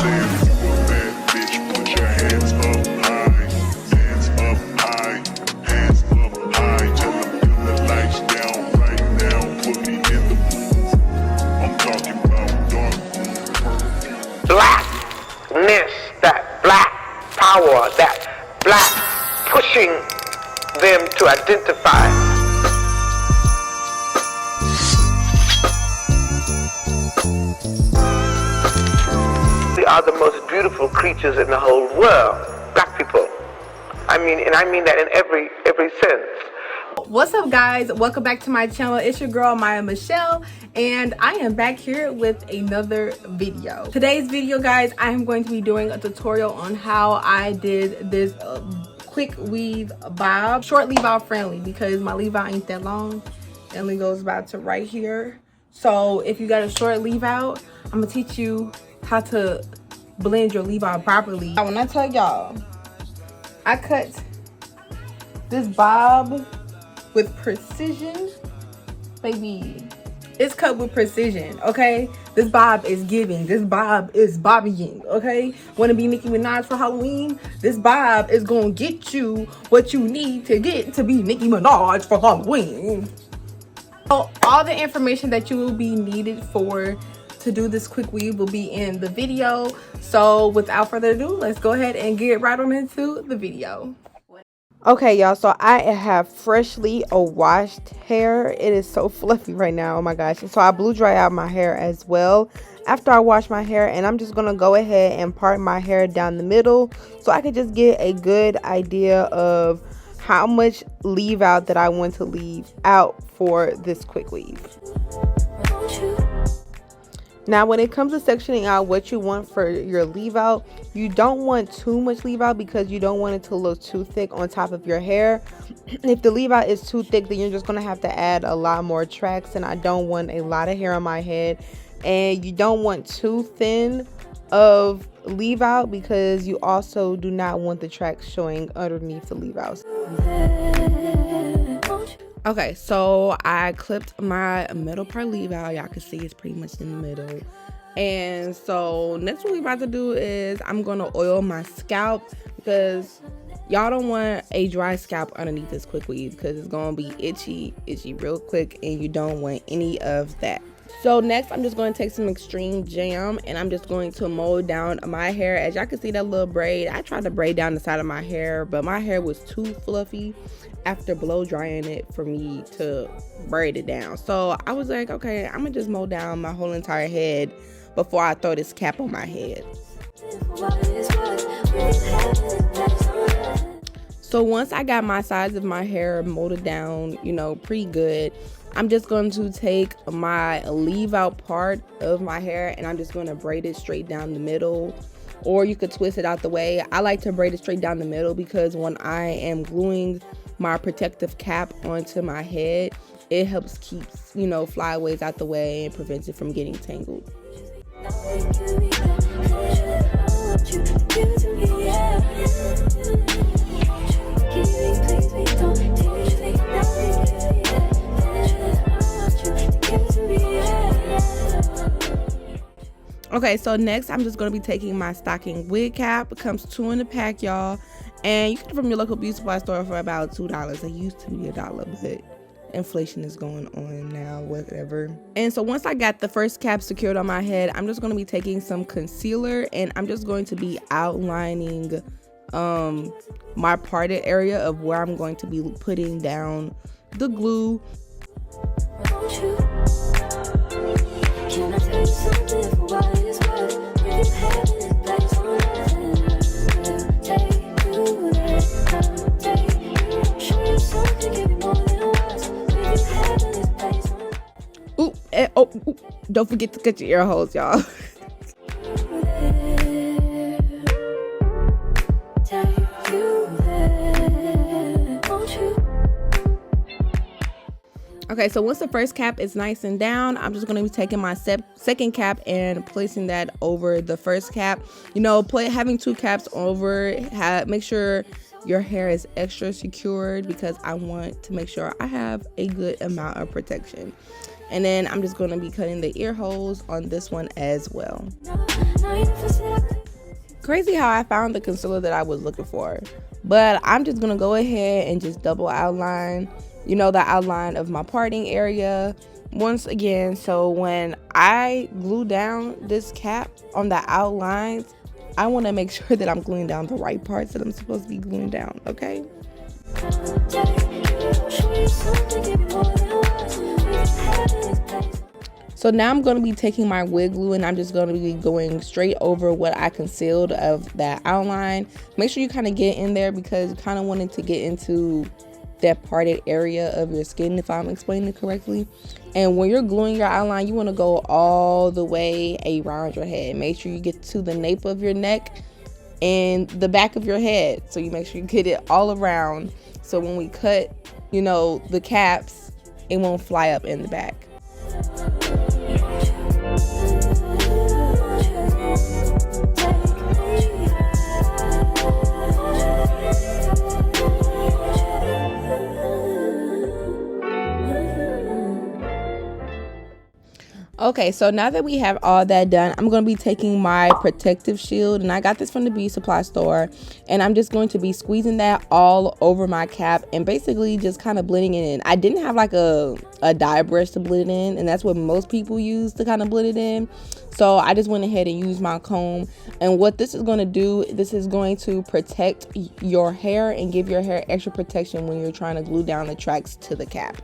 Blackness, that black power, that black pushing them to identify. We are the most beautiful creatures in the whole world, black people. I mean that in every sense. What's up, guys? Welcome back to my channel. It's your girl Maya Michelle, and I am back here with another video. Today's video, guys, I am going to be doing a tutorial on how I did this quick weave bob, short leave out friendly, because my leave out ain't that long. It only goes about to right here. So if you got a short leave out, I'm gonna teach you how to blend your leave out properly. When I tell y'all, I cut this bob with precision, baby. It's cut with precision, okay? This bob is giving. This bob is bobbying, okay? Want to be Nicki Minaj for Halloween? This bob is gonna get you what you need to get to be Nicki Minaj for Halloween. So all the information that you will be needed to do this quick weave will be in the video. So without further ado, let's go ahead and get right on into the video. Okay, y'all, so I have freshly washed hair. It is so fluffy right now, oh my gosh. So I blew dry out my hair as well after I washed my hair, and I'm just gonna go ahead and part my hair down the middle so I can just get a good idea of how much leave out that I want to leave out for this quick weave. Now, when it comes to sectioning out what you want for your leave out, you don't want too much leave out because you don't want it to look too thick on top of your hair. If the leave out is too thick, then you're just going to have to add a lot more tracks, and I don't want a lot of hair on my head. And you don't want too thin of leave out because you also do not want the tracks showing underneath the leave outs. Okay, so I clipped my middle part leave out. Y'all can see it's pretty much in the middle. And so next what we're about to do is I'm gonna oil my scalp, because y'all don't want a dry scalp underneath this quick weave because it's gonna be itchy real quick, and you don't want any of that. So next I'm just going to take some extreme jam, and I'm just going to mold down my hair. As y'all can see that little braid, I tried to braid down the side of my hair, but my hair was too fluffy after blow drying it for me to braid it down. So I was like, okay, I'm gonna just mold down my whole entire head before I throw this cap on my head. So once I got my sides of my hair molded down, you know, pretty good, I'm just going to take my leave out part of my hair and I'm just going to braid it straight down the middle, or you could twist it out the way. I like to braid it straight down the middle because when I am gluing my protective cap onto my head, it helps keep, you know, flyaways out the way and prevents it from getting tangled. Okay, so next I'm just going to be taking my stocking wig cap. It comes 2 in a pack, y'all, and you get it from your local beauty supply store for about $2. It used to be $1, but inflation is going on now, whatever. And so once I got the first cap secured on my head, I'm just going to be taking some concealer, and I'm just going to be outlining my parted area of where I'm going to be putting down the glue. Ooh, don't forget to cut your ear holes, y'all. Okay, so once the first cap is nice and down, I'm just going to be taking my second cap and placing that over the first cap. You know, having 2 caps over, make sure your hair is extra secured because I want to make sure I have a good amount of protection. And then I'm just going to be cutting the ear holes on this one as well. crazy how I found the concealer that I was looking for. But I'm just gonna go ahead and just double outline, you know, the outline of my parting area once again. So when I glue down this cap on the outlines, I want to make sure that I'm gluing down the right parts that I'm supposed to be gluing down, okay? So now I'm going to be taking my wig glue and I'm just going to be going straight over what I concealed of that outline. Make sure you kind of get in there because you kind of wanted to get into that parted area of your skin, if I'm explaining it correctly. And when you're gluing your outline, you want to go all the way around your head. Make sure you get to the nape of your neck and the back of your head. So you make sure you get it all around. So when we cut, you know, the caps, it won't fly up in the back. Okay, so now that we have all that done, I'm going to be taking my protective shield, and I got this from the beauty supply store, and I'm just going to be squeezing that all over my cap and basically just kind of blending it in. I didn't have like a dye brush to blend it in, and that's what most people use to kind of blend it in. So I just went ahead and used my comb, and what this is going to do, this is going to protect your hair and give your hair extra protection when you're trying to glue down the tracks to the cap.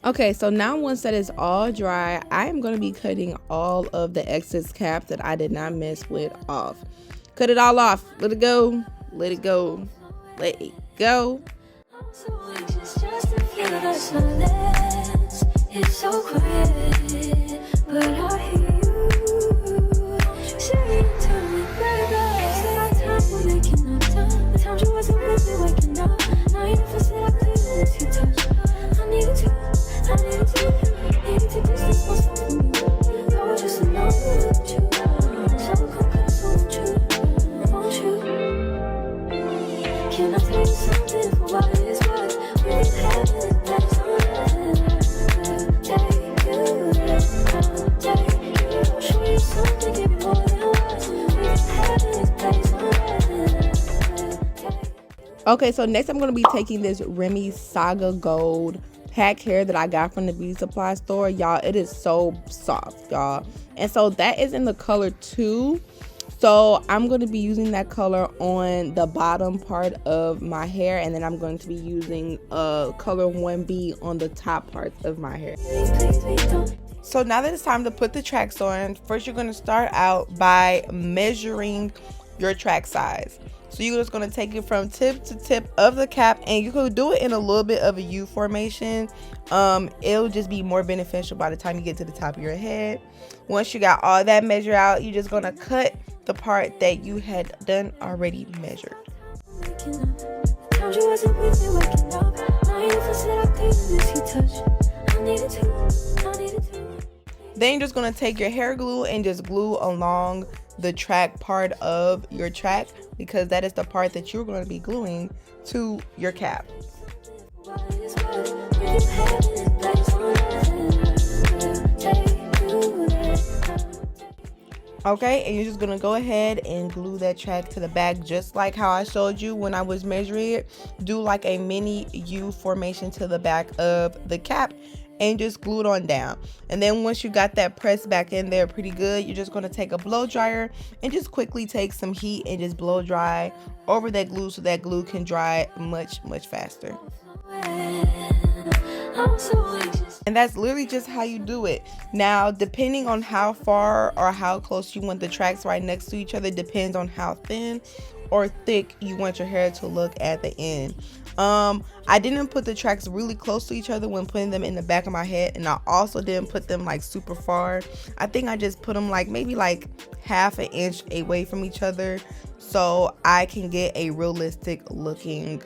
Okay, so now once that is all dry, I am going to be cutting all of the excess cap that I did not mess with off. Cut it all off. Let it go. Let it go. Let it go. It's so quiet, but I hear you saying to me, baby, said our time we're making up time. The time you wasn't with me waking up. Now you never said I couldn't you touch. I needed to distance myself from you. I was just alone with you. So come close, won't you? Can I tell you something for what it is worth? We didn't have it, that's all. Okay, so next I'm going to be taking this Remy Saga Gold pack hair that I got from the beauty supply store. Y'all, it is so soft, y'all. And so that is in the color 2. So I'm going to be using that color on the bottom part of my hair, and then I'm going to be using color 1B on the top parts of my hair. So now that it's time to put the tracks on, first you're going to start out by measuring your track size. So you're just going to take it from tip to tip of the cap, and you could do it in a little bit of a U formation. It'll just be more beneficial by the time you get to the top of your head. Once you got all that measured out, you're just going to cut the part that you had done already measured. Then you're just going to take your hair glue and just glue along the track part of your track, because that is the part that you're going to be gluing to your cap. Okay, and you're just going to go ahead and glue that track to the back just like how I showed you when I was measuring it. Do like a mini U formation to the back of the cap and just glue it on down. And then once you got that pressed back in there pretty good, you're just going to take a blow dryer and just quickly take some heat and just blow dry over that glue so that glue can dry much faster. And that's literally just how you do it. Now, depending on how far or how close you want the tracks right next to each other, depends on how thin or thick you want your hair to look at the end. I didn't put the tracks really close to each other when putting them in the back of my head, and I also didn't put them like super far. I think I just put them like maybe like half an inch away from each other so I can get a realistic looking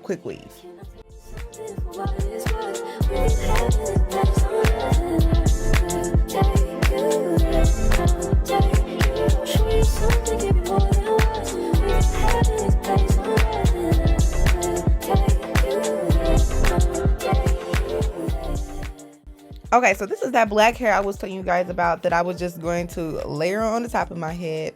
quick weave. Okay, so this is that black hair I was telling you guys about that I was just going to layer on the top of my head.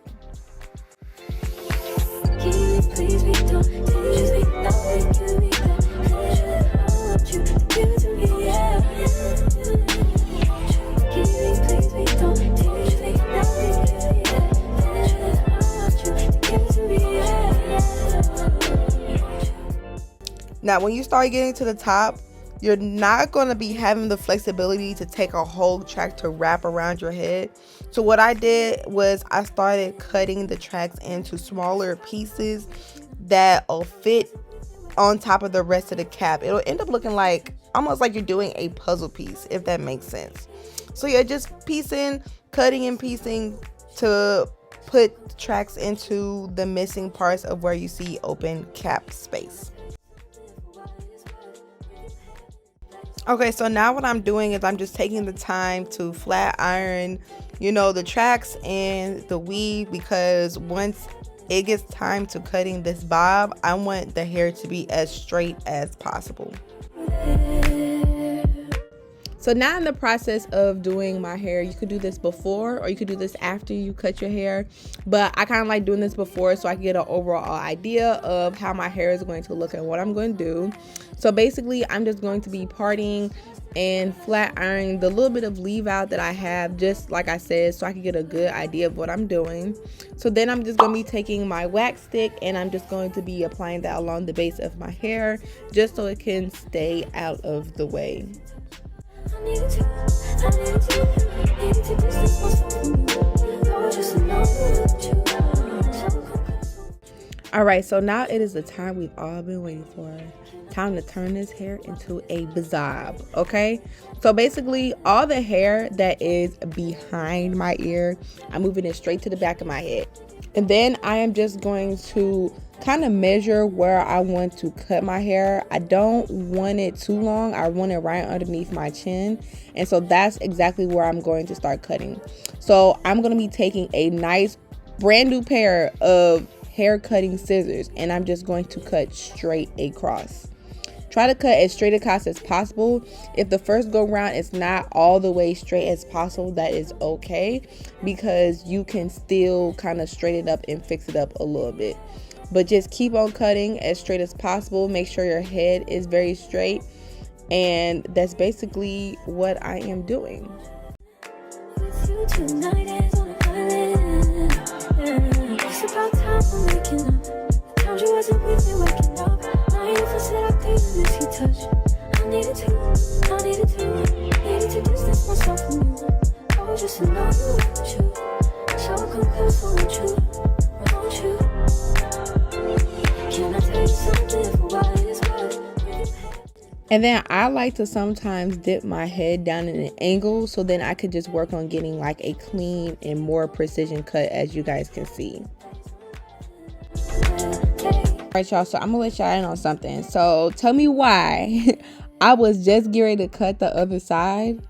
Now, when you start getting to the top, you're not going to be having the flexibility to take a whole track to wrap around your head. So what I did was I started cutting the tracks into smaller pieces that will fit on top of the rest of the cap. It'll end up looking like almost like you're doing a puzzle piece, if that makes sense. So yeah, just cutting and piecing to put tracks into the missing parts of where you see open cap space. Okay, so now what I'm doing is I'm just taking the time to flat iron, you know, the tracks and the weave, because once it gets time to cutting this bob, I want the hair to be as straight as possible. So now in the process of doing my hair, you could do this before or you could do this after you cut your hair, but I kind of like doing this before so I can get an overall idea of how my hair is going to look and what I'm going to do. So basically I'm just going to be parting and flat ironing the little bit of leave out that I have, just like I said, so I can get a good idea of what I'm doing. So then I'm just going to be taking my wax stick and I'm just going to be applying that along the base of my hair just so it can stay out of the way. Alright, so now it is the time we've all been waiting for. Time to turn this hair into a bob, okay? So basically, all the hair that is behind my ear, I'm moving it straight to the back of my head. And then I am just going to kind of measure where I want to cut my hair. I don't want it too long. I want it right underneath my chin. And so that's exactly where I'm going to start cutting. So I'm going to be taking a nice brand new pair of hair cutting scissors and I'm just going to cut straight across. Try to cut as straight across as possible. If the first go round is not all the way straight as possible, that is okay, because you can still kind of straighten it up and fix it up a little bit. But just keep on cutting as straight as possible. Make sure your head is very straight. And that's basically what I am doing. And then I like to sometimes dip my head down in an angle so then I could just work on getting like a clean and more precision cut, as you guys can see. Alright y'all, so I'm gonna let y'all in on something. So tell me why I was just getting ready to cut the other side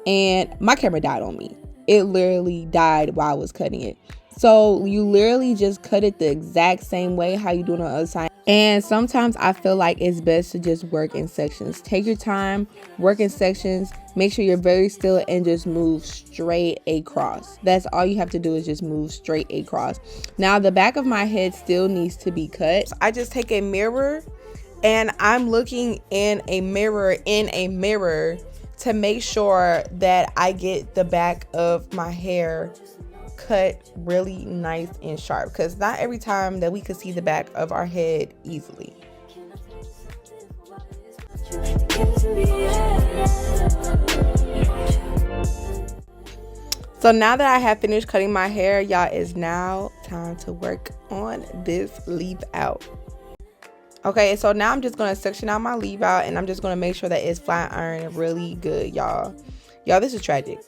and my camera died on me. It literally died while I was cutting it. So you literally just cut it the exact same way how you do it on the other side. And sometimes I feel like it's best to just work in sections. Take your time, work in sections, make sure you're very still and just move straight across. That's all you have to do, is just move straight across. Now the back of my head still needs to be cut. So I just take a mirror and I'm looking in a mirror to make sure that I get the back of my hair cut really nice and sharp, because not every time that we could see the back of our head easily. So now that I have finished cutting my hair, y'all, it's now time to work on this leave out. Okay, so now I'm just going to section out my leave out and I'm just going to make sure that it's flat ironed really good, y'all. Y'all, this is tragic.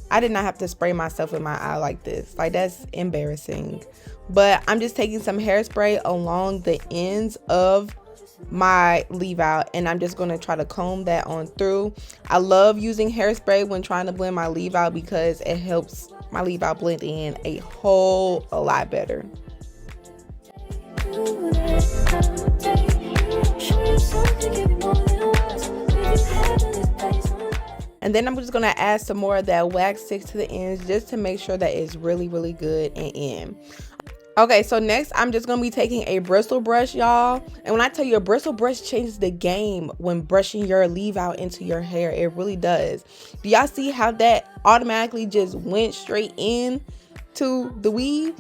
I did not have to spray myself in my eye like this. Like, that's embarrassing. But I'm just taking some hairspray along the ends of my leave out and I'm just going to try to comb that on through. I love using hairspray when trying to blend my leave out because it helps my leave out blend in a whole lot better. And then I'm just going to add some more of that wax stick to the ends just to make sure that it's really, really good and in. Okay, so next I'm just going to be taking a bristle brush, y'all. And when I tell you, a bristle brush changes the game when brushing your leave out into your hair. It really does. Do y'all see how that automatically just went straight in to the weave?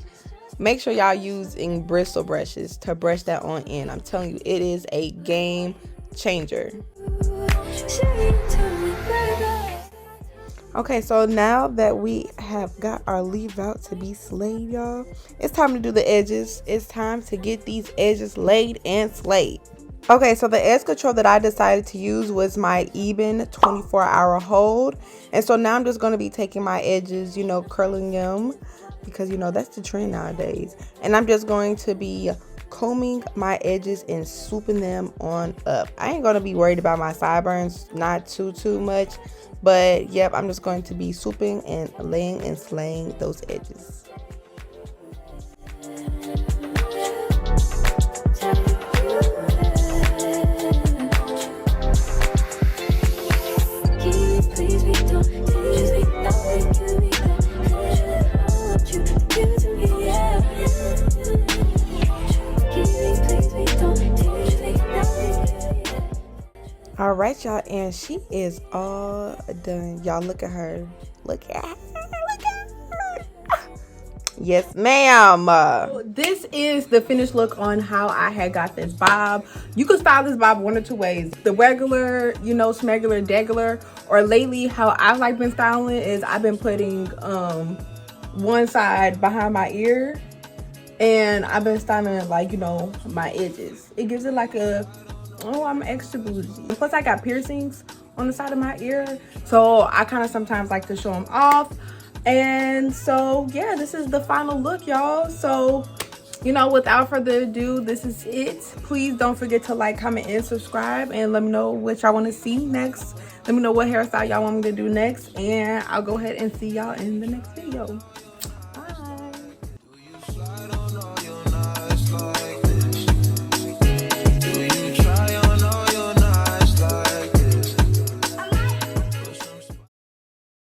Make sure y'all using bristle brushes to brush that on in. I'm telling you, it is a game changer. Okay, so now that we have got our leave out to be slayed, y'all, it's time to do the edges. It's time to get these edges laid and slayed. Okay, so the edge control that I decided to use was my Ebin 24-hour hold. And so now I'm just going to be taking my edges, you know, curling them, because, you know, that's the trend nowadays. And I'm just going to be combing my edges and swooping them on up. I ain't going to be worried about my sideburns, not too much. But, yep, I'm just going to be swooping and laying and slaying those edges. All right, y'all, and she is all done. Y'all, look at her. Look at her. Look at her. Yes, ma'am. This is the finished look on how I had got this bob. You can style this bob one of two ways. The regular, you know, smegular, degular, or lately how I've like been styling is I've been putting one side behind my ear, and I've been styling like, you know, my edges. It gives it like a, oh, I'm extra bougie. Plus I got piercings on the side of my ear, so I kind of sometimes like to show them off. And so yeah, this is the final look, y'all. So, you know, without further ado, this is it. Please don't forget to like, comment, and subscribe, and let me know what y'all want to see next. Let me know what hairstyle y'all want me to do next, and I'll go ahead and see y'all in the next video.